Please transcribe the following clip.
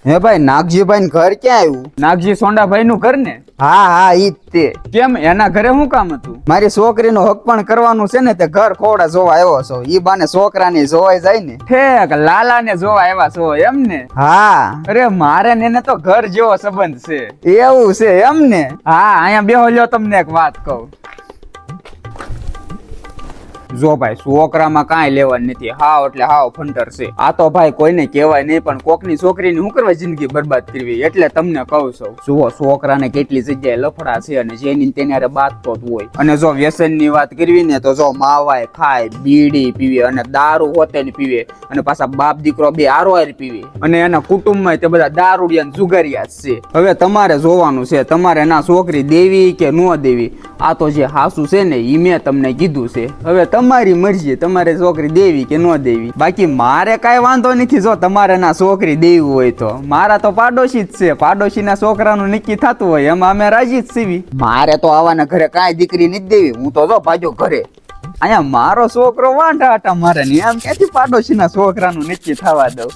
હે ભાઈ નાગજીભાઈ ઘર ક્યાં આવ્યું? નાગજી સોંડાભાઈ નું ઘર ને? હા હા ઈ જ તે. કેમ, એના ઘરે શું કામ હતું? મારી છોકરીનું હક પણ કરવાનું છે ને, તે ઘર ખોડા જોવા આવ્યો છો. ઈ બાને છોકરાની જોવાઈ જાય ને. ઠેક લાલા ને જોવા આવ્યા છો એમ ને? હા અરે મારે ને એને તો ઘર જેવો સંબંધ છે. એવું છે એમ ને? હા, અહીંયા બેહો લ્યો, તમને એક વાત કહું. જો ભાઈ, છોકરામાં કાંઈ લેવાનું નથી, હાવ એટલે હાવ ફંટર છે. આ તો ભાઈ કોઈને કહેવાય નહીં, પણ કોકની છોકરીની શું કરવા જિંદગી બરબાદ કરવી, એટલે તમને કહું છું. જુઓ, છોકરાને કેટલી જગ્યાએ લફડા છે અને જેની તેની હારે બાતતો જ હોય. અને જો વ્યસનની વાત કરવી ને, તો જો માવાય ખાય, બીડી પીવે અને દારૂ હોતે ને પીવે, અને પાછા બાપ દીકરો બે આરોહાર પીવે, અને એના કુટુંબમાં તે બધા દારૂડિયા ને જુગારિયા જ છે. હવે તમારે જોવાનું છે, તમારે ના છોકરી દેવી કે ન દેવી. આ તો જે હાસુ છે ને, ઈ મેં તમને કીધું છે. હવે તમારી મરજી, તમારે છોકરી દેવી કે ન દેવી. બાકી મારે કાંઈ વાંધો નથી જો તમારે ના છોકરી દેવી હોય તો. મારા તો પાડોશી જ છે, પાડોશી ના છોકરાનું નક્કી થતું હોય એમાં અમે રાજી જ છીએ. મારે તો આવાના ઘરે કાંઈ દીકરી નથી દેવી. હું તો જો ભાજો ઘરે. અહીંયા મારો છોકરો વાંઢા આટા મારે ને, એમ ક્યાંથી પાડોશી ના છોકરાનું નક્કી થવા દઉં?